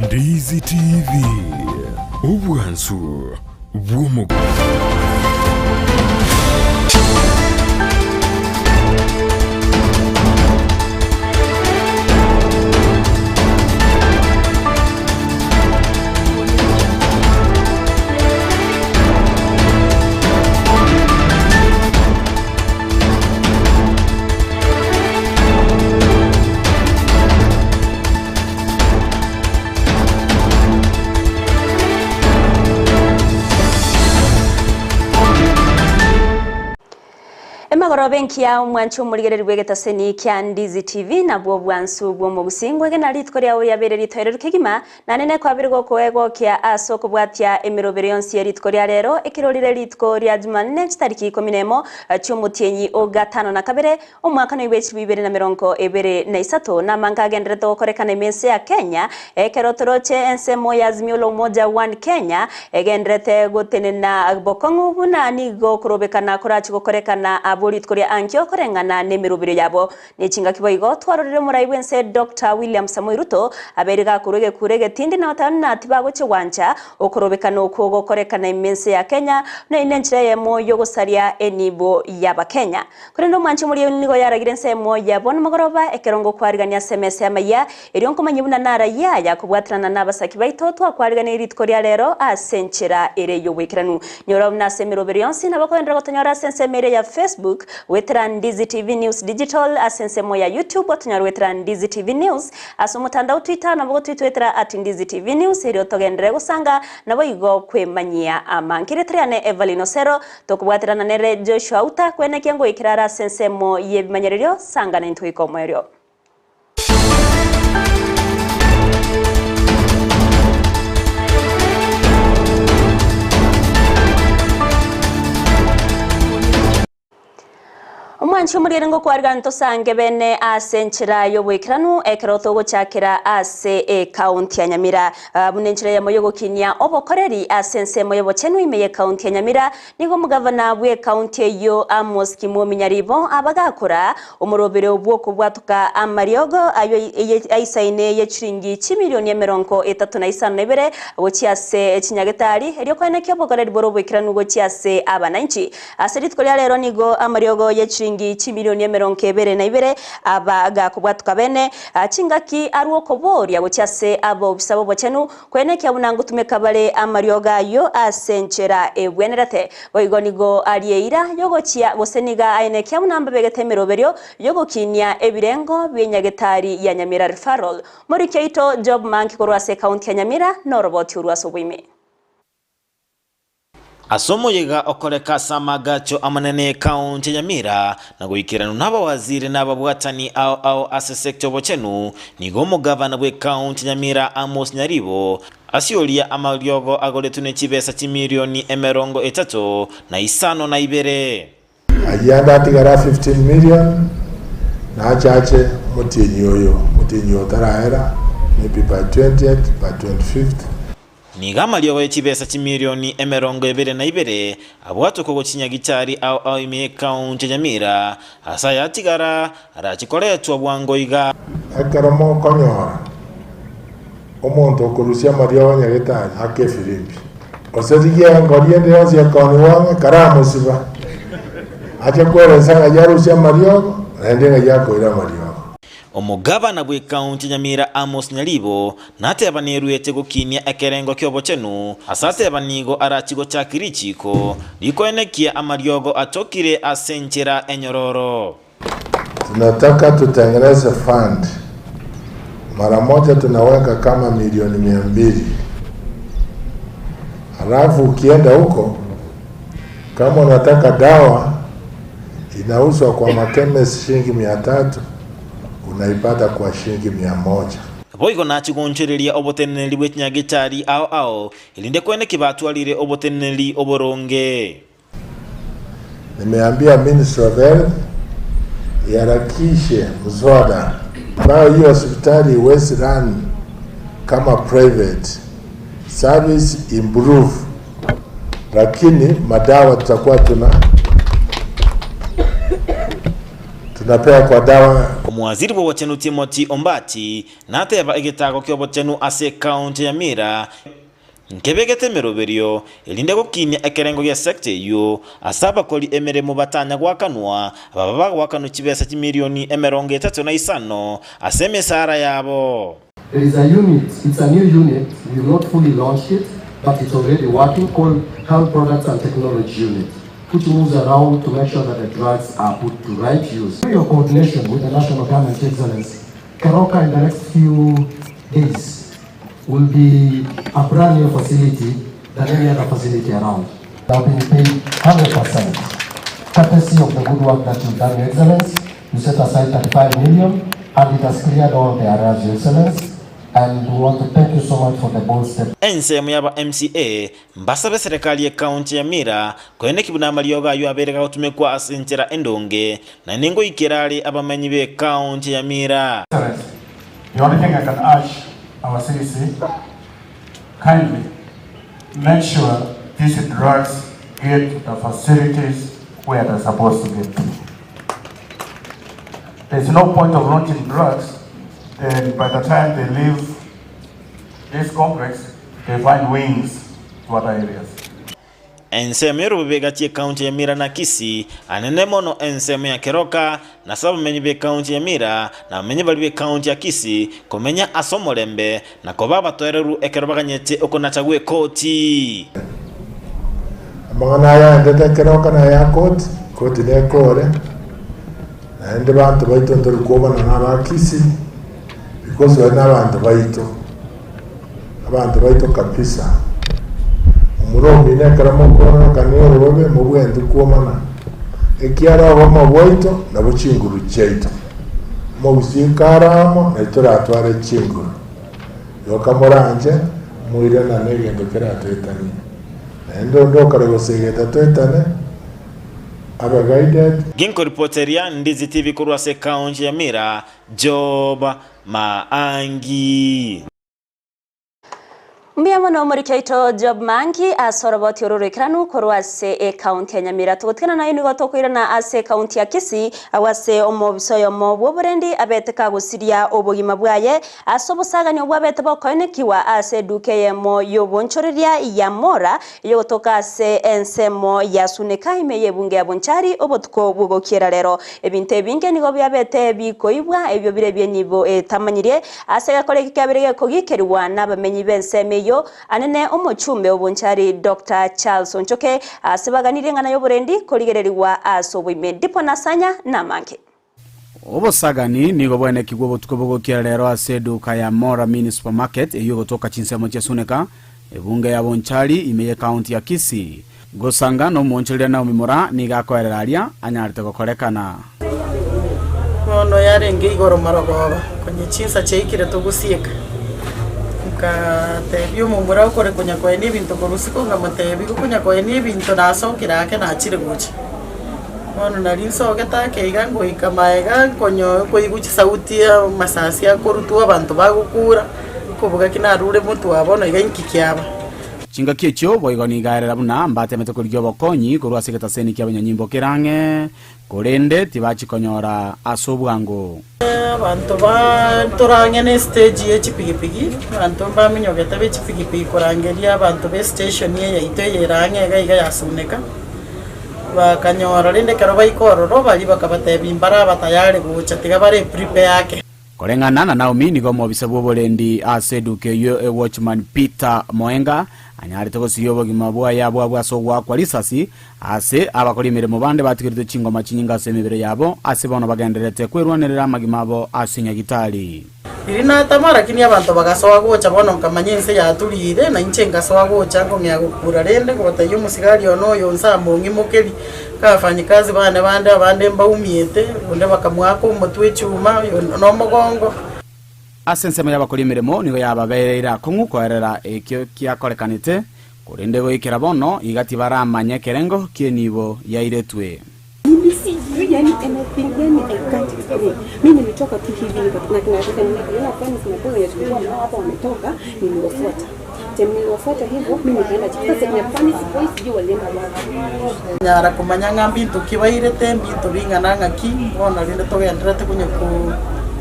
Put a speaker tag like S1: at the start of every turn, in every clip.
S1: Ndizi TV ubwansu bw'umugo.
S2: Benki ya mwanchu muligere rwegetaseni kya Ndizi TV na bwo bwansu bwo mu busingwe gena litko lya yabere litoere rukigima nanene kwabirgo kwego kya asoko bwatya emirobere yonsi litko lya rero ekirolire litko lya Jumanne tariki 10 cy'umutienyi o gatano na kabere umwaka no ibeci 2023 na manga gendereto korekana imense ya Kenya ekerotoroche ensemo ya zmiolo moja 1 Kenya egendrete gotenena bokongu buna nigo kurobekana korachi korekana aboli tkoria ankyo korengana nemirubire yabo nechinga kiboigo twarorire muraiwense Dr. William Samoei Ruto aberega kurege tindi na watana tibago chwanja okorobekana okugo korekana imense ya Kenya na inenchire Eyemo yogosaria enibo yaba Kenya kurendo mwanchi muri nigo yaragirense mo yabo n'umugoroba ekerongo kwarigania SMS Amayia erionko manyibuna nara ya kubwatrana nabasaki baito twakwarigania iritkoria rero asenchera ere yowekiranu nyora na semirobire yonsi nabakondera gotonyora sensemere ya Facebook wetra Ndizi TV News Digital asensemo ya YouTube watanyar wetra Ndizi TV News asomutandao Twitter nabo twitwetra @Ndizi TV News ero togendere gusanga nabo igo kwemanyia amankiretriane Everline Osero tokubwaterana nere Joshua Auta kwene kyango ikirara sensemo yebimanyererio sanga na ntwiko mwerio. Mwanchi murirengo kwarganto sange bene asenchira yobwekiranu ekeroto gochakira ase county ya Nyamira bunenchira ya moyogo kinya obokoreri asense moyobo chenu imeye county ya Nyamira nigo mugavana bwe county yo Amos Kimominyaribo abagakora umurobere ubwoko bwatuka amariogo ayo aisaine ye chiringi 1,35,7 gochiase chinyagetari eryo kwene kyo bokoreri borobwekiranu gochiase abananchi aseritkolya rero nigo amariogo ye shilingi 1,72 abaga kubwatuka bene chingaki aruo koboria gochase abo bisabo bochenu kwene kyabunangu tumekabale amarioga yo asenchera ebwenerate boigonigo alieira yogochia goseniga aine kyabunamba begetemeroberio yogokinia ebirengo byenyagetari ya Nyamira referral muri keito job manki korwase county ya Nyamira no robot urwaso bwime
S3: asomo yega okoreka samagacho amanene county Nyamira na guikiranu naba waziri naba bwatani au ase sector bochenu nigo mugavana bwe county Nyamira Amos Nyaribo asiolia amaliogo agoletune chibesa chimilioni 35
S4: ayanda tigara 15 million na chache mutinyo taraera maybe by 20th by 25th
S3: Nigama liyo chibesa chimilioni 22 abwatu kogo chinyagitari au ime county Nyamira asaya tigara arachikoletwa bwangoiga
S4: akaramo konyora omonto okurusia mario nyagitari ake Filipi osedigia ngoriende yose akoniwa karamusiba acha kweresa yarusia mario ndenga yako ira mario
S3: omugavana bwe county Nyamira Amos Nyaribo nateba neruete gokinia ekerengo kyobochenu asateba nigo arachigo chakirichiko likoenekia amariogo atokire asenchera enyororo.
S4: Tunataka tutengeneze fund mara moja tunaweka kama milioni 200 alafu ukienda huko kama unataka dawa inauzwa kwa makemesi shilingi 300 unaipata kwa shilingi 100.
S3: Boigo nachigonchereria oboteneli bw'ekinyagitari ao ilinde kwene kibatwalire oboteneli oboronge.
S4: Nimeambia Ministry of Health yarakishe mswada ambao hiyo hospitali West run kama private service improve, lakini madawa tutakuwa tunapea kwa dawa.
S3: Omwaziri wa Wachenu Timothy Ombati nateba egitago kyo Wachenu ase county ya Nyamira nkebegete meroberio elinde gokinya ekerengo gya sector yo asaba koli emeremo batanya gwakanwa ababa gwakanu kibesa kimilioni 35 aseme sara yabo.
S5: There is a unit, it's a new unit, we have not fully launched it, but it's already working, called Health Products and Technology Unit, which moves around to make sure that the drugs are put to right use. Through your coordination with the National Government Excellence, Keroka in the next few days will be a brand new facility than any other facility around. They have been paid 100%. Courtesy of the good work that you've done, Your Excellence, you set aside 35 million and it has cleared all the areas, Your Excellence. And we want to thank you so much for the bold step.
S3: Ensa yaba MCA mbasabe serikali ya county ya Nyamira kwene kibuna malioga yo abereka utumekwa asentera endonge na ningo ikirali abamenyi be county ya Nyamira.
S6: The only thing I can urge our CDC, kindly make sure these drugs get to the facilities where they're supposed to get. There's no point of launching drugs. And by the time they leave this complex, they find wings to other areas.
S3: Ensa mero bebegati county ya Nyamira na Kisii anene mono ensa ya Keroka na sabu menyi be county ya Nyamira na menyi bali be county ya Kisii komenya asomolembe na kobaba toereru ekerobaganyete okonachagwe koti.
S4: Amangana ya ndete Keroka na ya koti ne kore na ende bantu baito ndori kuobana na ba Kisii because we n'abantu baito kabisa. Umuromi nekaramo kora kanero robe mu bwende kuomana ekiara bama boito na buchinguru cheito mu busikaramo na toratware chinguru yokamoranje muire na negendo keratwetani endo kare gosegeta twetane aba guided.
S3: Ginko reporteria Ndizi TV kurwase county ya Nyamira Job Maangi.
S2: Mbiyamo no muri kaito Job Mangi asoroboti ororikiranu korwase county ya Nyamira tugotkana na yini gotokwira na ase county ya Kisii awase omobisoyo mo Burundi abeteka gusiria obogima bwaye asobosaganya obwabete bokonekiwa ase dukeyemo yobonchoriria ya mora yotoka ase ensemo yasuneka imeye bunge abonchari obotko bugokira rero ebinte binge nigo byabete bikoibwa ebyo birebye nibo tamanyirie ase gakoreka kabirege kogikeriwa nabamenyi benseme anene omuchumbe obonchari Dr. Charles Onchoke asibaganire ngana yo Burundi koligereriwa asobwime ndipo nasanya namanke
S7: obosagani nigo bwene kigwo botukobogo kirero aseduka ya Mora Mini Supermarket eyo gotoka chinsemo chesuneka ebunge ya bonchari imeye county ya Kisii gosanga no monchirira na umimora nigakoreraria anyarite gokorekana
S8: ono yarenge igoro marogoba kwenye chinsa cheikire tugusieka tebyo mumura ukore kunya kwa ni bintu korusiko ngamotebi kunya kwa ni bintu nasokira ake nachire guchi ono narinso getake igango ikamaega konyo koiguchi sauti ya masasi ya korutu abantu bagukura kuvuga kinarure mutu abona igankikiaba
S7: chinga kiecho boigoni gaerera buna mbate metokorigyo bokonyi korwase getaseni kya banyanyimbo kirange korende tibachi konyora asobwango
S8: abantu batoranye ne stage ye chipigipigi abantu baminyogete be chipigipigi korangeria abantu be station ye itoyerange gaiga yasuneka bakanyora rinde kero baikororo bali bakabatebi imbara batayare gucha tiga bare prepare yake
S7: korengana na Naomi nigo mobise bobolendi aseduke yo watchman Peter Moenga anyarite gosiyo bogima bwa yabo bwasogwa kwa risasi ase abakolimire mu bande batigirite chingoma chinyinga semibere yabo ase bono bagenderete kwerwanerera amagima abo asinya gitali
S8: irina tamara kini abantu bagasowa gocha bono nkamanyense yaturire na inchenga sowa gocha ngo ngiyagukura rende ngo batayo musigari ono yonsa mungi mukeli kafanyikazi bande abande mbaumiete onde bakamwako umutwe cyuma no mugongo
S7: asensema y'abakolimiremo nigo yababerera kungukorera ekyo kyakorekanite kurinde go ikira bono igati baramanya kerengo kienibo yairetwe
S9: yani anything yani I can't explain. Mimi nilitoka tu hivi na kinataka nilikuwa fans na kwa ya chukua hapa wametoka niliwafuata. Niliwafuata hivyo, mimi nikaenda chini. Sasa nimefanya sipo sijui walienda wapi.
S8: Nyara kumanyanga mbintu kibairete mbintu bingana ngaki bona rinde togenderete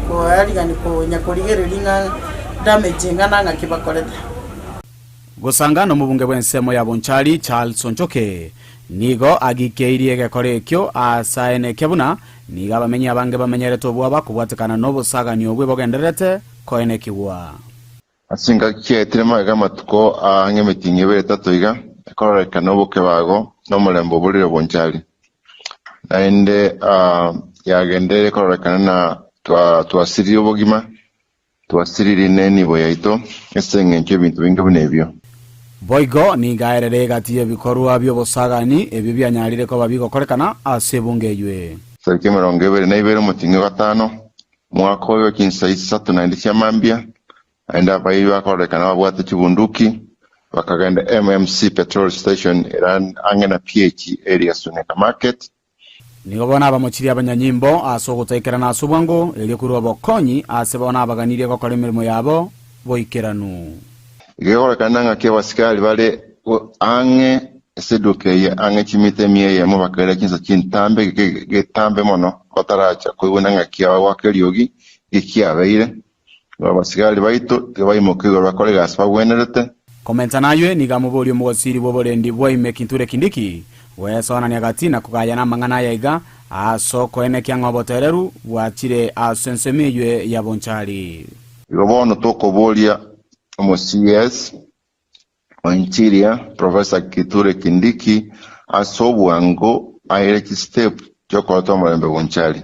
S8: ko arigani ko nyakurigerelinga damage ngana ngaki bakorete.
S7: Gusangano mubunge bw'ensemo ya Bonchari Charles Onchoke nigo agikeirie gekore kyo asaene kebuna niga bamenyi abange bamenyerete obwaba kubwatekana n'obusagani obwe bogenderete koene kiwa
S10: asinga kyetirema gamatuko ang'emitingi ebere tatu iga ekororeka n'obuke bago n'omulembo bulire Bonchari naende yagendere ekororeka na twasirire obogima twasirire n'enibo yaito esenge nkyo ebintu bingi bunebyo
S7: Boigo ni gaerere gatiye bikorwa by'obusagani ebyo byanyarire ko babigokorekana asebungeywe
S10: Sariki 22 mutingi gatano mwaka oyo kinsaisi 3 cyamambia aenda bayiyo akorekana babwate kibunduki bakagenda MMC petrol station iran angena PH area Suneka market
S7: nigo bona abamuchiri abanyanyimbo asogotekera na subwango eri kuri obokonyi asebona abaganiriye gukora imirimo yabo boikeranu
S10: Gekorekana ngake basikali bale ange seduke ange chimite Eyemo bakere kinsa kintambe getambe mono kotaracha kubona ngake wakeliogi ikiabeire basikali baito tebayimokigo bakore gaspa wenerete
S7: komenta nayo ni gamubori omugosiri boborendi bwaime kinture kindiki wesona nyagati na kugaya na mangana yaiga asoko ene kyangwa botereru bwachire asensemiywe ya Bonchari
S10: igobono tokobolia Omo CS Interior Professor Kiture Kindiki asobwango aireki step chokoto mulembe Bonchari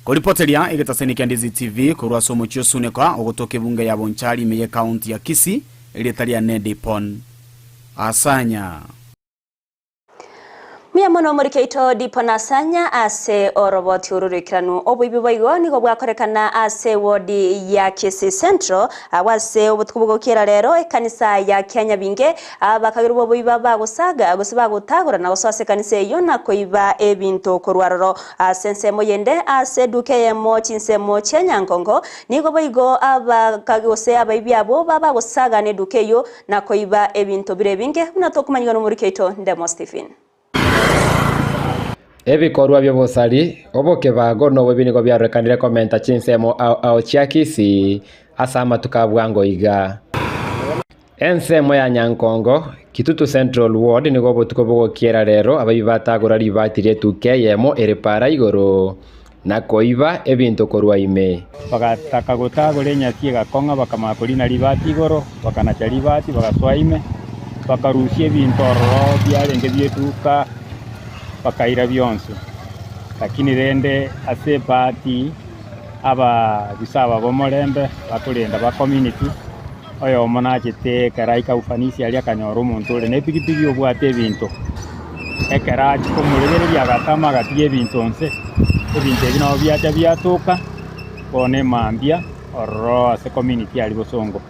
S7: Koripoteria igetaseni Ndizi TV kurwa somo chiosuneka ogotoke bunge ya Bonchari meye county ya Kisii ilitalia Nedipon asanya
S2: Mia mono murikeito diponasanya ase oroboti ururikiranu obuibi boigo nigo bwakorekana ase wodi ya Kisii Central awase obutubugokera rero ekanisa ya Kenya binge abakagirubo boiba bagusaga gusiba gutagura na gusose kanisa yo nakoiba ebintu korwaroro asensemo yende ase duke Eyemo chinsemo chenyankongo nigo boigo abakagose abaibi abo baba gusaga ne duke yo nakoiba ebintu birebinge unatokumanywa no murikeito Ndemo Stephen
S11: Ebikorwa by'obusali oboke bago no bwebinigo byarekanire komenta chinsemo ao chia Kisii asama tukabwango iga ensemo ya Nyankongo Kitutu Central Ward nigo botuko bogokiera rero abayibatagura libatire tuke Eyemo erepara igoro na koiba ebintu korwa ime
S12: bagataka gutagura nyaki gakonga bakamakurina libati igoro bakanacha libati bagaswaime bakarushia ebintu oro byarenge byetuka bakaira byonso lakini rende ase party aba bisaba bomolembe baturenda ba community oyo mona chete karaika ufanisi ali akanyoro umuntu ule ne pikipiki obwate ebintu ekarachi komurebereri agatama gatie ebintu onse ebintu ebino byacha byatuka bone mambia oro ase community ali bosongo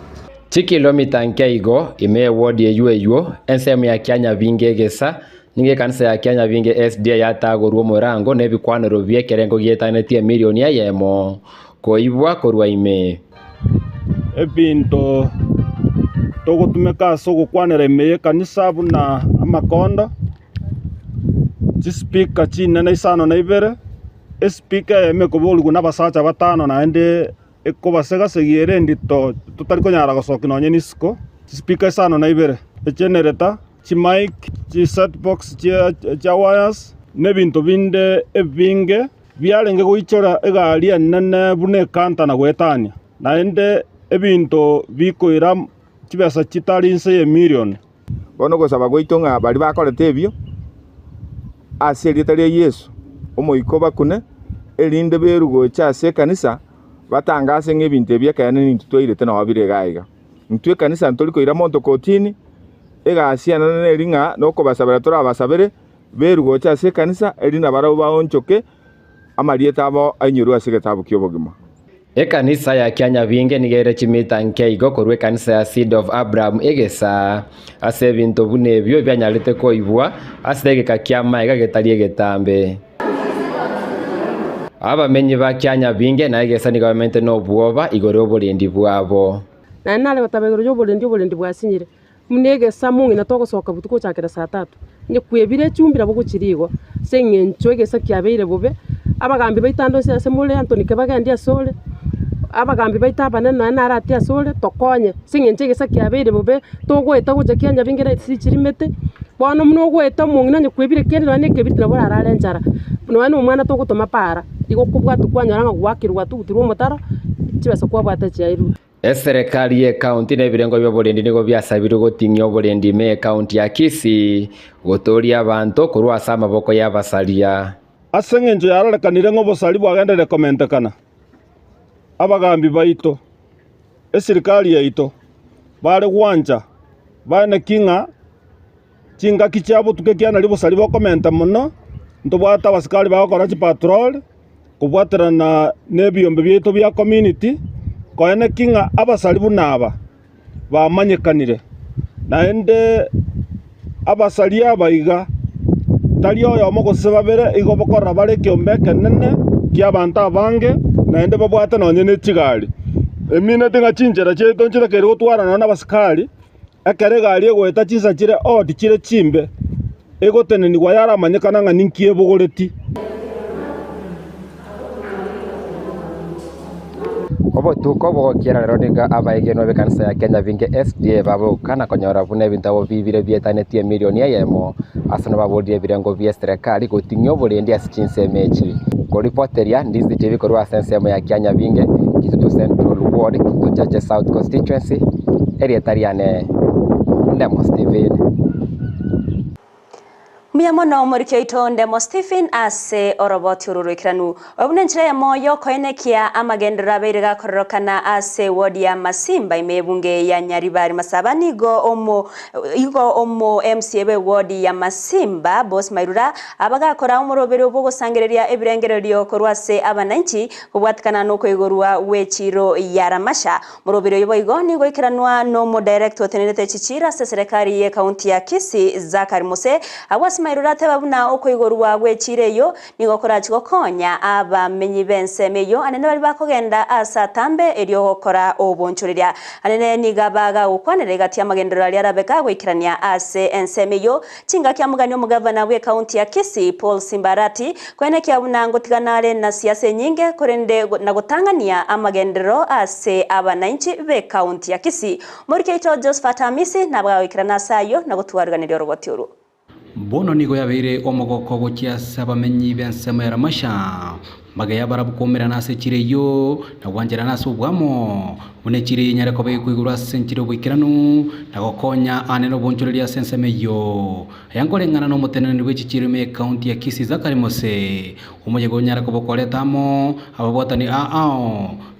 S11: chikilomita nkeigo ime ward yeyo ensemo ya Kenya binge gesa ninge kanisa ya Kenya binge SDA yatagurwo murango nebikwaniro byekerengo gyetanetie milioni ya Eyemo koibwa korwa ime
S12: ebinto togotumeka sogo kwanira ime kanisa buna amakondo speaker chine na isano na ibere speaker emekobolugu nabasacha batano na ende ekobasega segiere ndito tutari konyara gosoka nonye nisiko speaker isano na ibere generator mic set box cha wires nebintu binde ebinge byarenge goichora egari enene bune kanta na gwetania naende ebintu bikoira kibesa kitari nse ye million
S13: bono gosaba goitonga bari bakorete ebyo ase ritari Yesu omoiko bakune erinde berugo cha ase kanisa batangase ng'ebintu ebyekane nitutwairete na wabire gaiga ntwe kanisa ntorikoira monto kotini egasiana neringa noko basabira tora basabire berugo cha ase kanisa erina barabo baonchoke amarieta abo anyuru ase getabu kyobogima
S11: ekanisa ya Kenya binge nigere chimita nkeigo korwe kanisa ya Seed of Abraham egesa ase bintu bune byo byanyarite koibwa ase gekakiama egagetari egetambe abamenyi ba Kenya binge na egesa ni government no bwoba igoro oburendi bwabo
S9: na nale batabegoro oburendi bwasinyire
S14: munege samungi na toko soka butuko chakira saa 3 nye kwebire chumbi nabo guchirigo sengencho egesa kiabeire bobe abagambi baitando se mule Anthony Kebagendi asole abagambi baita banana na arati asole tokonye sengencho egesa kiabeire bobe togweta gocha Kenya bingera sichirimete bono muno gweta mungina nye kwebire kende nane kebirira bora arare njara no umwana togutoma para igokubwa tukwanyaranga gwakirwa tugutirwo mutaro chibasa kwabwata chairu
S11: Serikali ya kaunti na ibirengo bya bolendi nigo byasabirwe gutingya obolendi me kaunti ya Kisii guturia abantu kurwasa amaboko y'abasalia
S13: asengenjo yarorekanire ng'obosali bwagendere komentekana abagambi baito esirikali yaito bare gwanja bane kinga chinga kichabo tukekiana libosali bokomenta muno ntobwata abasikali bagokora patrol kubwaterana n'ebiyombe byito bya community koene kinga abasali bunaba bamanyekanire naende abasali abaiga tali oyo mogose babere igo bokora bare kiombe kenene kiabantu abange naende babwata nonye n'ekigali emine tinga chinjera cheto nchira keri gotwarana n'abasikali ekere gari egweta chinsa chire odi chire chimbe egotenenigwa yaramanyekana ng'a ninkie bogoreti
S11: obo tuko bogokera rero niga abaigeno be kanisa ya Kenya vinge SDA babo kana konyora bune bintabo bibire byetanetie milioni Eyemo asano babodie birengo bya serikali gutingyo bolendi asichinse mechi ko reporteria Ndizi TV korwa sensemo ya Kenya vinge kitutu Central Ward kitutu Chache South Constituency area tariane Ndemo Steven
S2: Miamono murikyo ito Ndemo Stephen ase oroboti ururikiranu obune njira ya moyo koenekia amagendera beiriga kororokana ase wodi ya Masimba imebunge ya Nyaribari Masabani igo omo MCA be wodi ya Masimba Boss Mairura abagakora umurobere obugosangereria ebirengererio korwase abananchi kubwatikana nuko igorwa wechiro ya Ramasha murobere yobo igo nigo ikiranwa no mo director tenete chichira se serikali ye county ya Kisii Zakari Mose Mairura tebabuna uko igorwa gwechireyo nigokora chigokonya abamenyi bensemeyo anene bari bakogenda asa tambe elio gokora obonchoreria anene nigabaga ukwanere gati amagendero ali arabeka gwikirania ase ensemeyo chinga kya mugani omugavana we county ya Kisii Paul Simbarati kwene kya bunango tiganare na siasa nyinge korende na gutangania amagendero ase abananchi be county ya Kisii Murikeito Josephat Amisi nabwa gwikirana sayo na gutwarganira roboti uru
S15: Bono nigo yabeire omogoko gokia sabamenyi bensemo ya Ramasha magaya barabukomera nase chireyo na wanjira nase ubwamo bune chire nyareko be kwigura senchiro bwikiranu na gokonya aneno bonchoreria sensemeyo yankolengana no mutenene bw'ichire me county ya Kisii Zakari Mose umoje go nyareko bokoletamo ababotani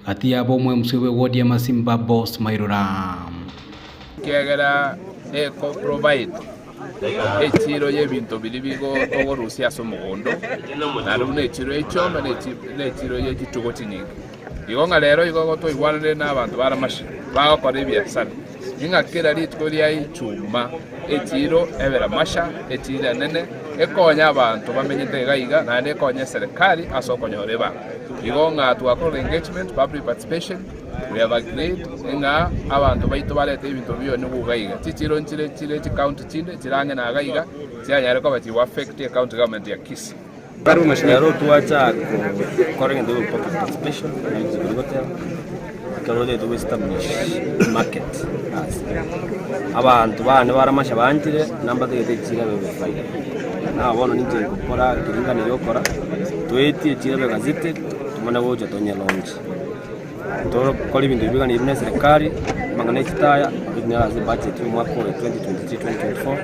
S15: ati abo mwe msibe wodi ya Masimba Boss Mairura
S16: kiagera provide echiro y'ebintu biri bigo togorusia somugondo narune echiro echomba n'echiro y'ekitugo kinyingi igonga lero igogo toigwanire n'abantu baramashi bagokora ebiasara ing'akira ritko ria ichuma echiro eberamasha echiro nene ekonya abantu bamenyete gaiga naende ekonya serikali asokonyore ba igonga twakora engagement public participation we have agreed nga abantu baito balete ibintu byo n'ubugaiga chichiro nchire county chinde chirange na gaiga cyanyare ko bati affect county government ya Kisii
S17: Baru mashindano tuacha correct the public participation kanode to establish market abantu bane baramasha banjire namba de chira be faida na bono nije gukora kiringana yokora twetie chira be gazete tumana woje tonya launch toro koli bintu bigana ibune serikali mangane kitaya bigana za budget mwaka wa 2023-2024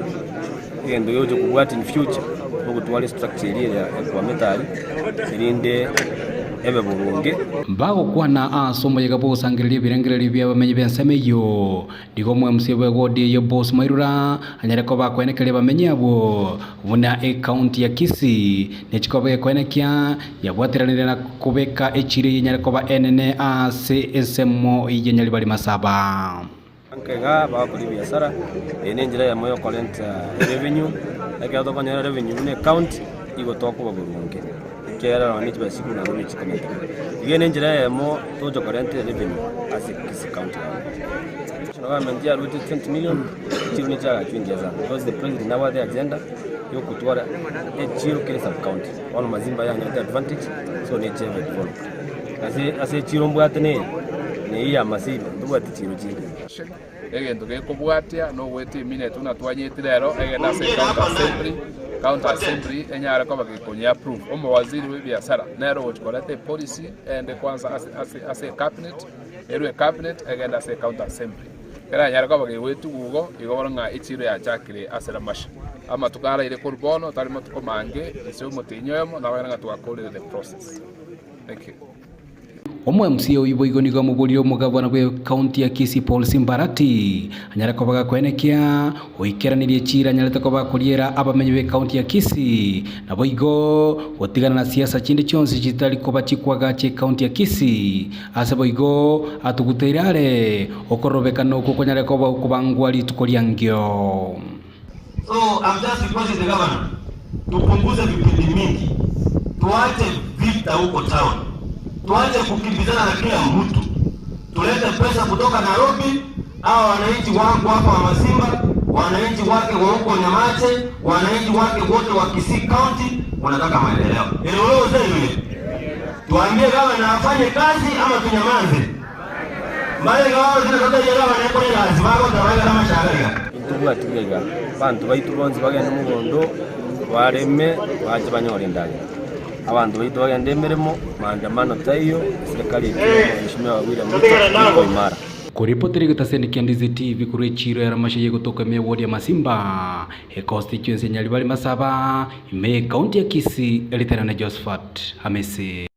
S17: ngendo yoje kubwati in future bogo twali structure ile ya kwa metali irinde ebe burunge
S15: bago kwana asomo yega bo sangirili birengereli bya bamenyi bensemeyo digo mwe msibe godi ye Boss Mairura anyareko bakwenekele bamenyi abo buna county ya Kisii nechikobe kwenekya yabwatiranire na kubeka echire nyareko ba NNA CSMO yenyali bali masaba
S17: nkega bakuri biasara enenjira ya moyo current revenue ekado konyera revenue ne county igotoko burunge kera na nichi basiku na runi chikomenta igene njira ya mo tojo current revenue as Kisii county government ya ruti 20 million echiro ni chaga chwingeza because the president now the agenda yo kutwara echiro kile sub county ono mazimba yanyo the advantage so ni cheve develop ase echiro mbwatene ne ya masiba ndubati chiro chinde
S16: egento gekobwatia no gwete minute una twanyitirero egenda se counter assembly enyara kwa bakikonya approve omo waziri we biashara nero wochikolete policy and kwanza as a cabinet erwe cabinet egenda se counter assembly kera nyara kwa bakiwetu gugo igoronga ichiro ya chakire asera masha ama tukara ile kurbono tarimo tukomange isyo motinyoemo na wanga twakole the process. Thank you.
S15: Omwe MCA uiboigoniga mubuliro mugabana bwe county ya Kisii Paul Simbarati anyara kobaga kwenekea oikeranirie chira nyarete kobaga kuriera abamenyi be county ya Kisii na boigo gotigana na siasa chindi chonsi chitali koba chikwaga che county ya Kisii ase boigo atuguteirare okorobekano kokonyare koba kubangwali tukoliangyo.
S18: So I'm just requesting the governor tupunguze vipindi mingi, tuache vita huko town, tuache kukimbizana na kila mtu, tulete pesa kutoka Nairobi. Hao wananchi wangu hapa wa Masimba, wananchi wake wa huko Nyamache, wananchi wake wote wa Kisii County wanataka maendeleo. Leo zenu tuambie kama na afanye kazi ama tunyamaze. Mali gao zinatoka jela wanaenda lazima wao tawala kama shagari.
S17: Tuwa tugega bantu baitu bonzi bagenda mugondo bareme baje banyore ndani abantu baitu bagenda emirimo maandamano tayo serikali ishimwa William Ruto imara
S15: kuripoteri gutasendikia Ndizi TV kuri chiro ya ramashiye kutoka ward ya Masimba constituency Nyalibali Masaba ime county ya Kisii eliterana Josephat Hamisi.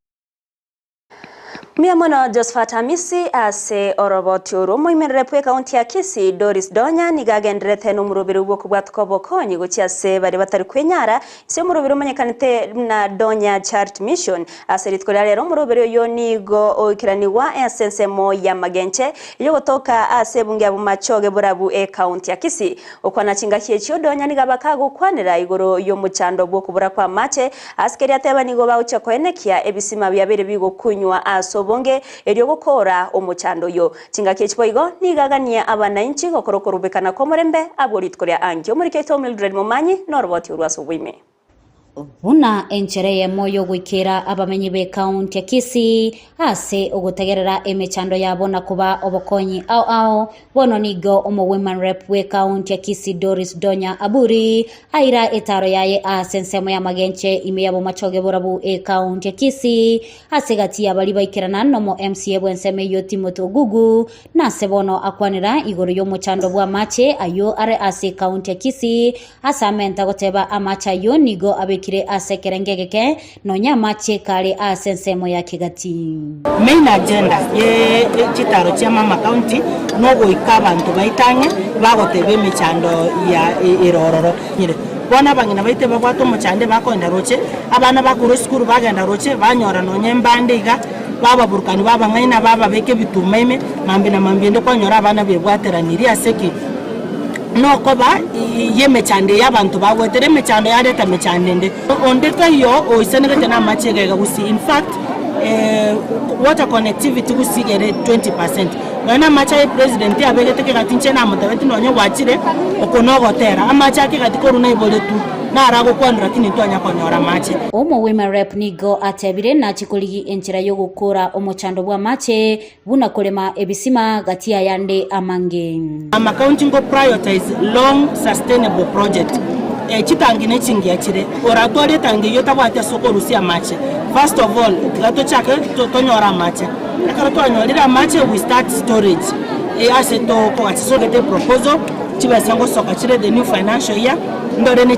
S2: Miamono Josephat Hamisi ase oroboti urumo imenrepwe kaunti ya Kisii Doris Donya nigagendrete n'umurubiru bwo kubwatko bokonyi gucyase bari batari kwenyara ise umurubiru umenyekanite na Donya Charity Mission ase ritwara rero umurubiru yo nigo okiraniwa ensensemo ya magenche iyo gotoka ase bunge abumachoge burabu kaunti ya Kisii okwana chingakiye cyo Donya nigabaka gukwanira igoro yo muchando bwo kubura kwa mache askeri ateba nigo bawucha kwenekia ebisima byabere bigo kunywa aso bonge elyo gukora omuchando yo chingakiye chipoigo nigagania abananchi gokorokorubekana ko murembe aboritkorya angyo muri keto Mildred Mumanyi noroboti urwaso bwime
S19: Buna enchereye moyo gwikira abamenyi be county ya Kisii ase ogutegerera emechando yabo na kuba obokonyi ao bono nigo omo women rep we county ya Kisii Doris Donya Aburi aira etaro yaye asensemo ya magenche ime yabo machoge borabu county ya Kisii ase gati abali baikirana no mo MCA bwenseme yo Timothy Ogugu na sebono akwanira igoro yo muchando bwa mache ayo are ase county ya Kisii asamenta goteba amacha yo nigo abeki asekerengegeke no nyamache kale asensemo ya kigati.
S20: Main agenda ye chitaro cha mama county no goika abantu baitange bagotebe mechando ya irororo nyire bona bangina baite bagwato muchande bakonda roche abana bakuru skuru bagenda roche banyora no nyembandiga baba burukani baba ngaina baba beke bitumeme mambe na mambe ndo kwanyora abana bebwateraniri aseki no koba yemechande y'abantu bagwetere mechando yareta mechande nde ondeka yo oisenegete na machega Gusii. In fact water connectivity gusigere 20%. Nona macha president yabegete ke gatinche na mutaweti nonye wachire okonogotera amacha ke gatiko runa ibole tu na arago kwandura kini twanya konyora mache
S19: omo women rep nigo atebire na chikoligi enchira yo gukora omochando bwa mache buna kolema ebisima gatia yande amange
S20: ama county ngo prioritize long sustainable project chitangine chingi achire oratwale tangi yo tabwate soko rusia mache. First of all gato chake tonyora mache akara tonyora mache we start storage aseto ko atisogete proposal chibasango soka chire the new financial year ndore ne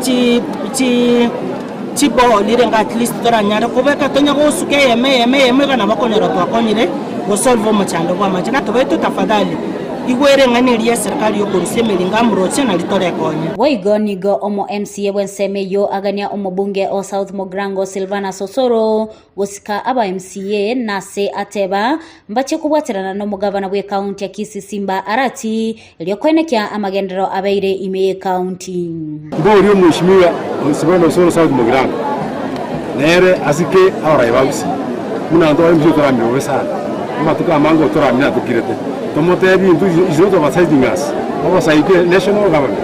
S20: chipo lirenga at least toranyara kubeka tonya go suke yeme kana makonyora twakonyire go solve mochando kwa mache na tobeto tafadhali igwere ngani serikali yo kurisemelinga muroche na litore konye
S19: Waigonigo omo MCA bwenseme yo agania omo bunge o South Mogrango Silvana Osero gusika aba MCA nase ateba mbache kubwaterana no mugabana bwe county ya Kisii Simba Arati elyo kwenekya amagendero abeire ime county
S21: ngori mheshimiwa Silvana Osero South Mogrango nere asike awara Gusii muna ndo MCA toramiro sana matuka mango toramina tukirete tomote bintu izoto basaitingas oversight national government.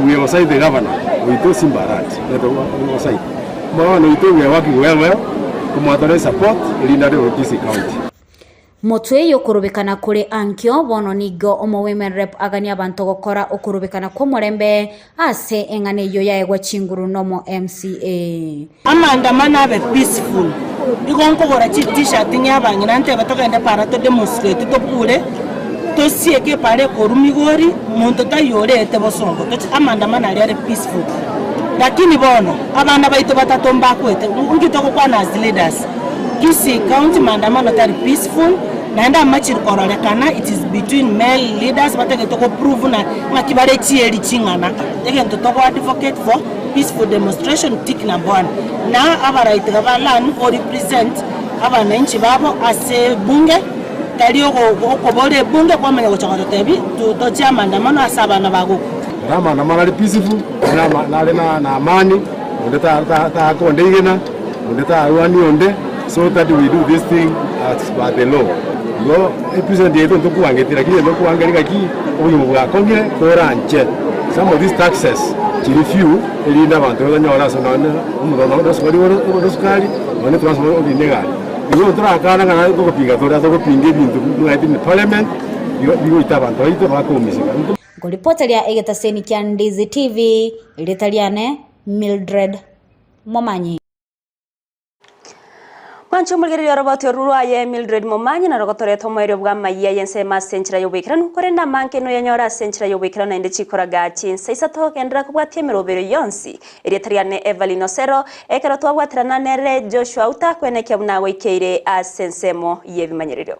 S21: We oversight the governor. We do Simbarat. That oversight. But we are working well. Kumwatore support ilindare Gusii County.
S19: Motwe yokurubikana kuri ankyo bono nigo omo women rep agani abantu gukora okurubikana ko murembe ase engane yo yaegwa chinguru nomo MCA.
S20: Amandamano abe peaceful. Igonko gora t-shirt nyabanye nante batogenda para to demonstrate to pure to sieke pare korumigori muntu tayorete bosongo to amandamano ari peaceful. Lakini bono abana baito batatomba kwete ngitoko kwa as leaders. Kisii County mandamano tari peaceful. Naenda machir korolekana, it is between male leaders bateke toko prove na ngakibare chieri chingana. Again to toko advocate for peaceful demonstration tik na bwana. Na abaraite gabalan or represent abananchi babo ase bunge kalio ko bole bunge kwa menya gochanga tebi to chia mandamano asaba na bago.
S21: Rama na mara peaceful, na amani, ndeta ko ndegena, ndeta arwani onde, so that we do this thing as by the law. Lo episode yetu ndokuangetira kile ndokuangelika ki uyu bwa kongere koranche. Some of these taxes chiri few elinda bantu banyora sonana umudono ndosori ndosukali one transport olinegala. Bigo trakana ngana kokopinga tora kokopinga bintu ngati ni parliament bigo itabantu ito bakomisika.
S19: Ngoripota ya egetaseni kya Ndizi TV iletaliane Mildred Momanyi.
S2: Mancho mulgeri yorobati orurwa ye Mildred Momanyi na rogotore tomoero bwa Amayia yense masenchira yobikirano korenda manke no yanyora senchira yobikirano ende chikoraga chinsa isato kendra kubwatie mirobero yonsi erietariane Everline Osero ekero twabwatirana nere Joshua Auta kwenekya buna wekeire asensemo yebimanyiriro.